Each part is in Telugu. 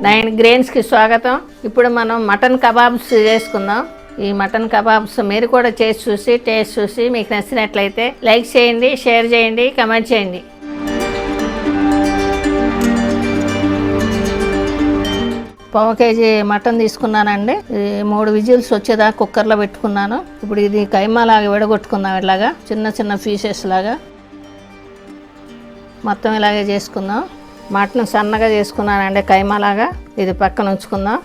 9Grains కి స్వాగతం. ఇప్పుడు మనం మటన్ కబాబ్స్ చేసుకుందాం. ఈ మటన్ కబాబ్స్ మీరు కూడా చేసి చూసి టేస్ట్ చూసి మీకు నచ్చినట్లయితే లైక్ చేయండి, షేర్ చేయండి, కామెంట్ చేయండి. పావు కేజీ మటన్ తీసుకున్నానండి. 3 విజిల్స్ వచ్చేదాకా కుక్కర్లో పెట్టుకున్నాను. ఇప్పుడు ఇది కైమా లాగా విడగొట్టుకుందాం. ఇలాగా చిన్న చిన్న పీసెస్ లాగా మొత్తం ఇలాగే చేసుకుందాం. మటన్ సన్నగా చేసుకున్నానండి కైమా లాగా. ఇది పక్కన ఉంచుకుందాం.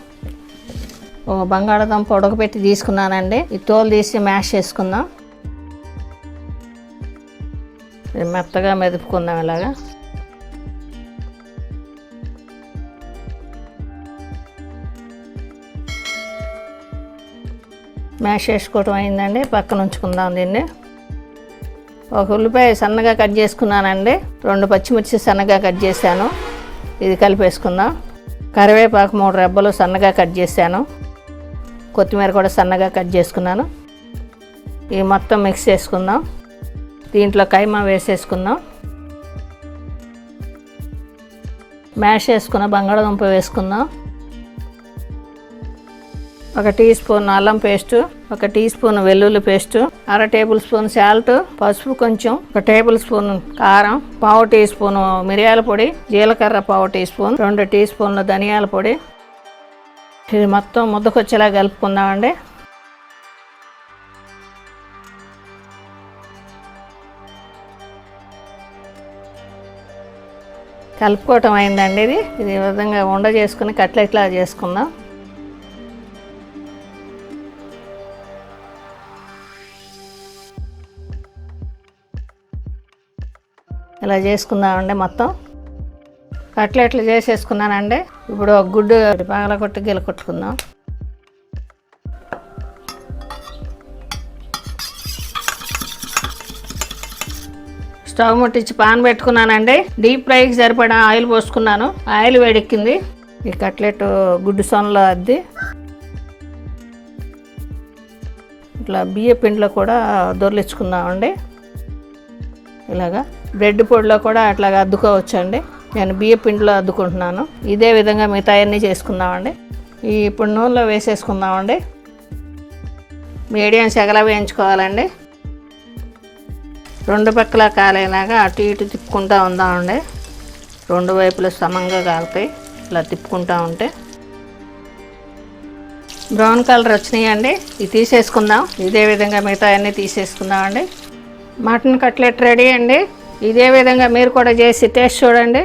బంగాళాదుంప ఉడకబెట్టి తీసుకున్నానండి. ఈ తోలు తీసి మ్యాష్ చేసుకుందాం. మెత్తగా మెదుపుకుందాం. ఇలాగా మ్యాష్ చేసుకోవటం అయిందండి. పక్కన ఉంచుకుందాం దీన్ని. ఒక ఉల్లిపాయ సన్నగా కట్ చేసుకున్నానండి. 2 పచ్చిమిర్చి సన్నగా కట్ చేశాను. ఇది కలిపేసుకుందాం. కరివేపాకు 3 రెబ్బలు సన్నగా కట్ చేశాను. కొత్తిమీర కూడా సన్నగా కట్ చేసుకున్నాను. ఇవి మొత్తం మిక్స్ చేసుకుందాం. దీంట్లో కైమా వేసేసుకుందాం. మ్యాష్ చేసుకున్న బంగాళాదుంప వేసుకుందాం. 1 టీ స్పూన్ అల్లం పేస్టు, 1 టీ స్పూన్ వెల్లుల్లి పేస్టు, 1/2 టేబుల్ స్పూన్ సాల్ట్, పసుపు కొంచెం, 1 టేబుల్ స్పూన్ కారం, పావు టీ స్పూన్ మిరియాల పొడి, జీలకర్ర పావు టీ స్పూన్, 2 టీ స్పూన్ల ధనియాల పొడి. ఇది మొత్తం ముద్దకొచ్చేలా కలుపుకుందామండి. కలుపుకోవటం అయిందండి. ఇది ఈ విధంగా ఉండ చేసుకుని కట్లెట్లా చేసుకుందాం. ఇలా చేసుకుందామండి. మొత్తం కట్లెట్లు చేసేసుకున్నానండి. ఇప్పుడు ఒక గుడ్డు పగలగొట్టి గిలకొట్టుకుందాం. స్టవ్ ముట్టించి పాన్ పెట్టుకున్నానండి. డీప్ ఫ్రైకి సరిపడా ఆయిల్ పోసుకున్నాను. ఆయిల్ వేడెక్కింది. ఈ కట్లెట్ గుడ్డు సొనలో అద్ది ఇట్లా బియ్య పిండిలో కూడా దొర్లించుకుందామండి. ఇలాగా బ్రెడ్ పొడిలో కూడా అట్లాగా అద్దుకోవచ్చండి. నేను బియ్య పిండిలో అద్దుకుంటున్నాను. ఇదే విధంగా మిగతా అన్నీ చేసుకుందామండి. ఇప్పుడు నూనెలో వేసేసుకుందామండి. మీడియం సెగల వేయించుకోవాలండి. 2 పక్కల కాలేలాగా అటు ఇటు తిప్పుకుంటూ ఉందామండి. 2 వైపులు సమంగా కాలుతాయి. ఇలా తిప్పుకుంటూ ఉంటే బ్రౌన్ కలర్ వచ్చినాయండి. ఇది తీసేసుకుందాం. ఇదే విధంగా మిగతా అన్నీ తీసేసుకుందామండి. మటన్ కట్లెట్ రెడీ అండి. ఇదే విధంగా మీరు కూడా చేసి టేస్ట్ చూడండి.